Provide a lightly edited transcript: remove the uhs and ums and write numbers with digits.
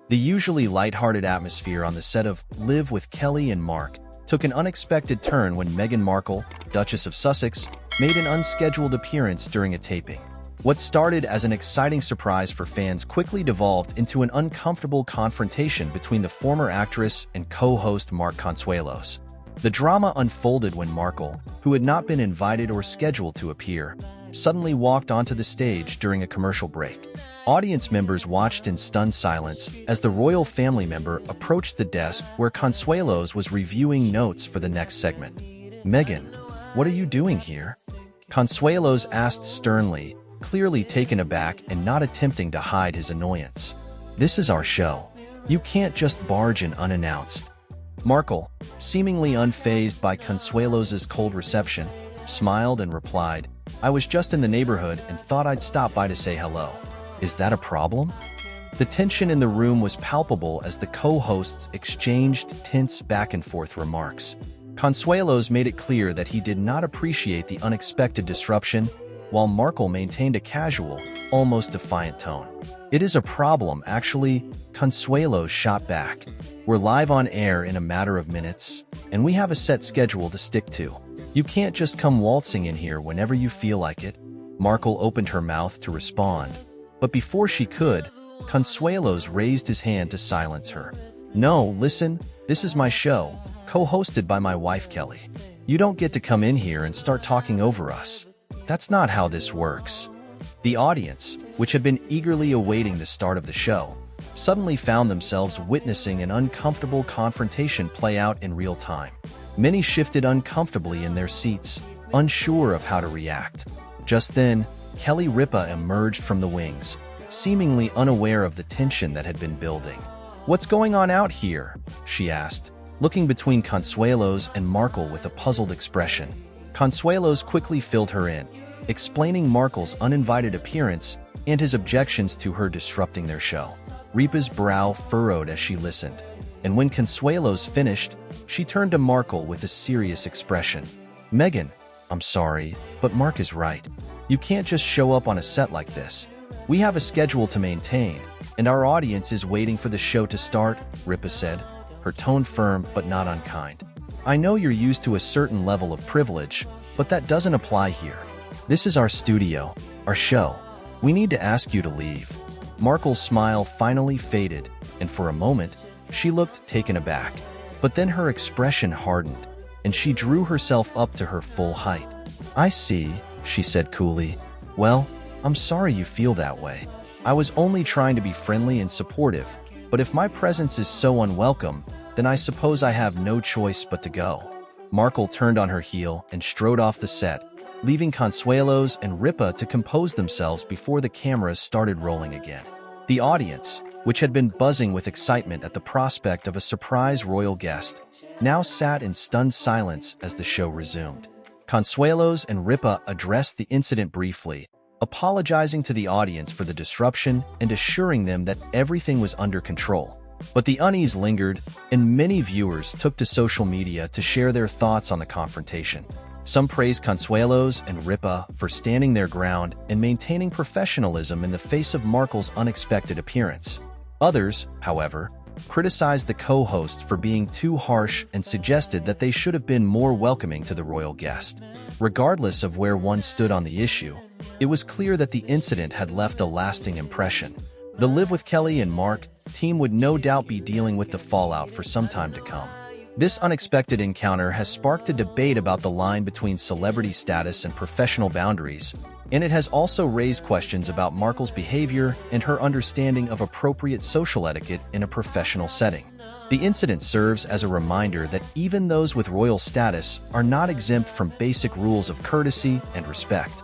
The usually lighthearted atmosphere on the set of Live with Kelly and Mark took an unexpected turn when Meghan Markle, Duchess of Sussex, made an unscheduled appearance during a taping. What started as an exciting surprise for fans quickly devolved into an uncomfortable confrontation between the former actress and co-host Mark Consuelos. The drama unfolded when Markle, who had not been invited or scheduled to appear, suddenly walked onto the stage during a commercial break. Audience members watched in stunned silence as the royal family member approached the desk where Consuelos was reviewing notes for the next segment. "Meghan, what are you doing here?" Consuelos asked sternly, clearly taken aback and not attempting to hide his annoyance. "This is our show. You can't just barge in unannounced." Markle, seemingly unfazed by Consuelos's cold reception, smiled and replied, "I was just in the neighborhood and thought I'd stop by to say hello. Is that a problem?" The tension in the room was palpable as the co-hosts exchanged tense back-and-forth remarks. Consuelos made it clear that he did not appreciate the unexpected disruption, while Markle maintained a casual, almost defiant tone. "It is a problem, actually," Consuelos shot back. "We're live on air in a matter of minutes, and we have a set schedule to stick to. You can't just come waltzing in here whenever you feel like it." Markle opened her mouth to respond, but before she could, Consuelos raised his hand to silence her. "No, listen, this is my show, co-hosted by my wife Kelly. You don't get to come in here and start talking over us. That's not how this works." The audience, which had been eagerly awaiting the start of the show, suddenly found themselves witnessing an uncomfortable confrontation play out in real time. Many shifted uncomfortably in their seats, unsure of how to react. Just then, Kelly Ripa emerged from the wings, seemingly unaware of the tension that had been building. "What's going on out here?" she asked, looking between Consuelos and Markle with a puzzled expression. Consuelos quickly filled her in, explaining Markle's uninvited appearance and his objections to her disrupting their show. Ripa's brow furrowed as she listened, and when Consuelos finished, she turned to Markle with a serious expression. "Meghan, I'm sorry, but Mark is right. You can't just show up on a set like this. We have a schedule to maintain, and our audience is waiting for the show to start," Ripa said, her tone firm but not unkind. "I know you're used to a certain level of privilege, but that doesn't apply here. This is our studio, our show. We need to ask you to leave." Markle's smile finally faded, and for a moment, she looked taken aback. But then her expression hardened, and she drew herself up to her full height. "I see," she said coolly. "Well, I'm sorry you feel that way. I was only trying to be friendly and supportive, but if my presence is so unwelcome, then I suppose I have no choice but to go." Markle turned on her heel and strode off the set, leaving Consuelos and Ripa to compose themselves before the cameras started rolling again. The audience, which had been buzzing with excitement at the prospect of a surprise royal guest, now sat in stunned silence as the show resumed. Consuelos and Ripa addressed the incident briefly, apologizing to the audience for the disruption and assuring them that everything was under control. But the unease lingered, and many viewers took to social media to share their thoughts on the confrontation. Some praised Consuelos and Ripa for standing their ground and maintaining professionalism in the face of Markle's unexpected appearance. Others, however, criticized the co-hosts for being too harsh and suggested that they should have been more welcoming to the royal guest. Regardless of where one stood on the issue, it was clear that the incident had left a lasting impression. The Live with Kelly and Mark team would no doubt be dealing with the fallout for some time to come. This unexpected encounter has sparked a debate about the line between celebrity status and professional boundaries, and it has also raised questions about Markle's behavior and her understanding of appropriate social etiquette in a professional setting. The incident serves as a reminder that even those with royal status are not exempt from basic rules of courtesy and respect.